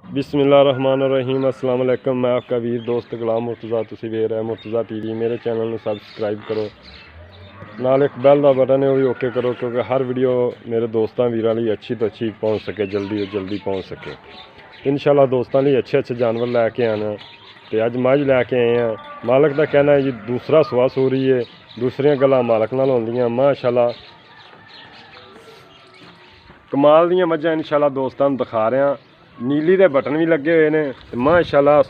बिस्मिल्लाहिर्रहमानिर्रहीम अस्सलाम वालेकुम। मैं आपका वीर दोस्त गुलाम मुर्तज़ा, तुसी वेख रहे मुर्तज़ा टीवी। मेरे चैनल में सबसक्राइब करो, नाल एक बैल का बटन है वो भी ओके करो, क्योंकि हर वीडियो मेरे दोस्तों वीरों लिए अच्छी तो अच्छी पहुँच सके, जल्दी तो जल्दी पहुँच सके। इंशाल्लाह दोस्तों लिए अच्छे अच्छे जानवर लैके आना। तो अज मझ लैके आए हैं। मालक का कहना है जी दूसरा सुहा सू रही है, दूसरिया गल्लां मालक नाल होंदियां। माशाल्लाह कमाल दियां मझां इंशाल्लाह दोस्तों दिखा रहे हैं। नीली दे बटन भी लगे हुए ने, माशाल्लाह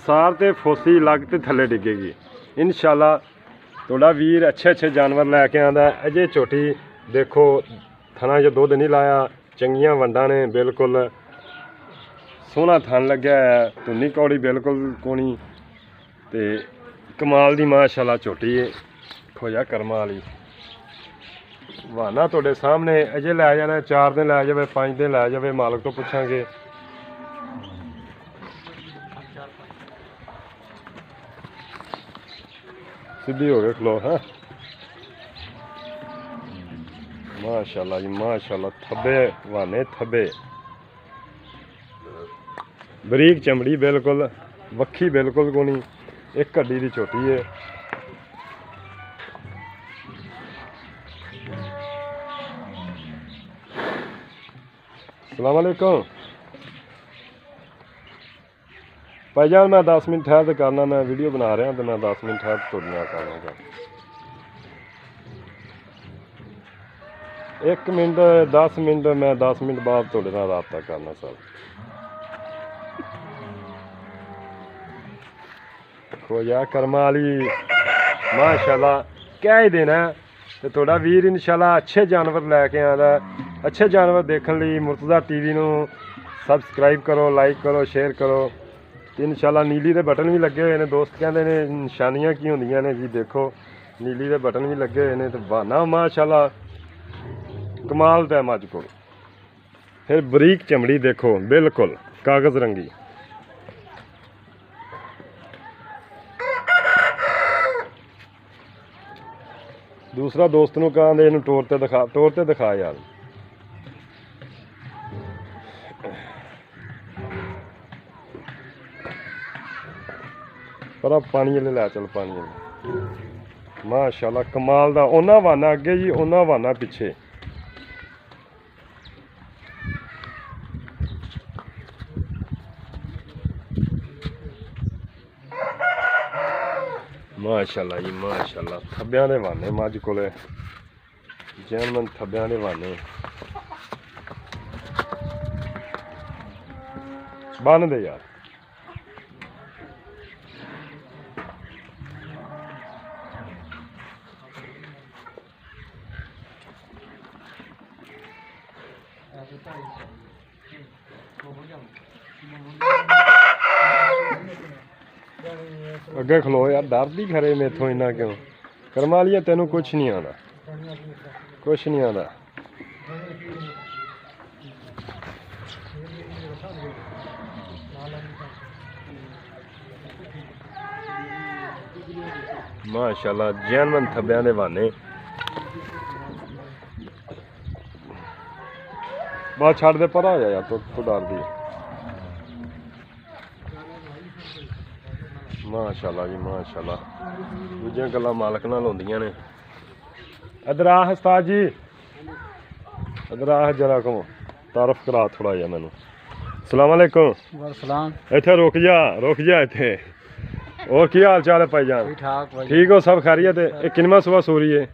सार ते फोसी लग ते थले डिगेगी। इंशाल्लाह थोड़ा वीर अच्छे अच्छे जानवर लैके आंदा। अजे झोटी देखो, थना जो दुध नहीं लाया, चंगियां वंडा ने, बिल्कुल सोहना थन लग्या है, धुन्नी कौड़ी बिल्कुल कोनी। ते कमाल दी माशाल्लाह झोटी है, खोजा कर्मा वाली। वाहना थोड़े सामने अजे लै जाना, 4 दिन लै जाए, 5 दिन लै जाए, मालक तो पूछांगे। सीधी हो गए खलो। हाँ माशाल्लाह जी माशाल्लाह, थब्बे वाहने थब्बे, बरीक चमड़ी बिल्कुल, वक्खी बिल्कुल कोनी, एक हड्डी की झोटी है। अस्सलाम वालेकुम भाईजान, मैं 10 मिनट ठहर के करना, मैं वीडियो बना रहा तो मैं 10 मिनट ठहर थोड़ी नाल कर लूँगा। 1 मिनट 10 मिनट, मैं 10 मिनट बाद थोड़े नाल राबता करना सर। खोया कर्मा वाली माशाल्लाह, क्या ही देना। तो थोड़ा वीर इंशाल्लाह अच्छे जानवर लैके आंदा। अच्छे जानवर देखने लिए मुर्तज़ा टीवी नू सबसक्राइब करो, लाइक करो, शेयर करो। तो इंशाल्लाह नीली दे बटन भी लगे हुए हैं। दोस्त कहते हैं निशानियां की होंदियां ने जी, देखो नीली दे बटन भी लगे हुए हैं। तो बहाना माशाल्लाह कमाल दा मझ को। फिर बरीक चमड़ी देखो, बिल्कुल कागज़ रंगी। दूसरा दोस्त नूं कहंदे इहनूं टोर ते दिखा यार। पर पानी वाले लै चल, पानी वाले माशाल्लाह कमाल दा। ओना वाना अगे जी, ओना वाना पिछे। माशाल्लाह जी माशाल्लाह, थब्बियां दे वाने मझ कोले, जैनमन थब्बियां दे वाने। बन दे यार। अगे खलो यार, डरदी खरे मेथों इन्ना क्यों। कर्मा वालिया तेनों कुछ नहीं आता, कुछ नहीं आता। माशाल्लाह जैनमन थब्बियां दे वाने। बात छड़ दे, पर आ जा यार, तो डरदी। माशाल्लाह जी माशाल्लाह, दूजियां गल्लां मालक नाल होंदियां ने। इधर आ उस्ताद जी, इधर आ जरा को तारफ करा थोड़ा जा मैनू। अस्सलाम वालेकुम। इत्थे रुक जा इत्थे। और की हाल चाल है भाईजान? ठीक हो, सब खैरियत है? किनवा सुबह सो रही है?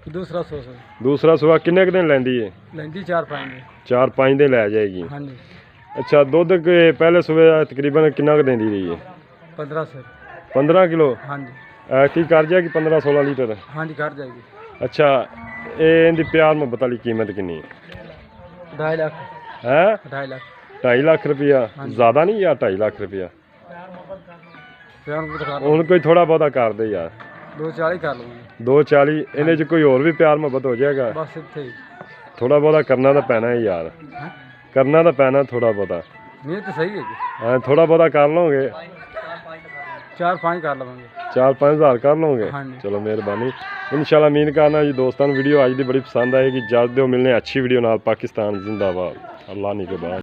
दूसरा सुबह किन्ने दिन लैंदी है? 4-5 दिन लै जाएगी। अच्छा, दुध के पहले सुबह तकरीबन किन्ना क देंदी रही है? 15 किलो। की कर जाएगी 15-16 लीटर? अच्छा, ये इनकी प्यार मुहब्बत वाली कीमत कितनी है? 2.5 लाख है? 2.5 लाख रुपया? ज़्यादा नहीं यार, 2.5 लाख रुपया हूँ कोई थोड़ा बहुता कर दे यार। 2.40 कर लूँगा। 2.40 इन्हें कोई और भी प्यार मुहब्बत हो जाएगा? बस इत्थे ही थोड़ा बहुता करना तो पैना है यार, करना तो पैना थोड़ा बहुता। नहीं तो सही है जी। हाँ थोड़ा बहुता कर लोगे? 4-5 कर लवांगे। 4-5 हज़ार कर लोगे? चलो मेहरबानी। इंशाल्लाह उम्मीद करना जी दोस्तों वीडियो अज की बड़ी पसंद आएगी। इजाज़त दो, मिलने अच्छी वीडियो नाल। पाकिस्तान जिंदाबाद। अल्लाह निगहबान।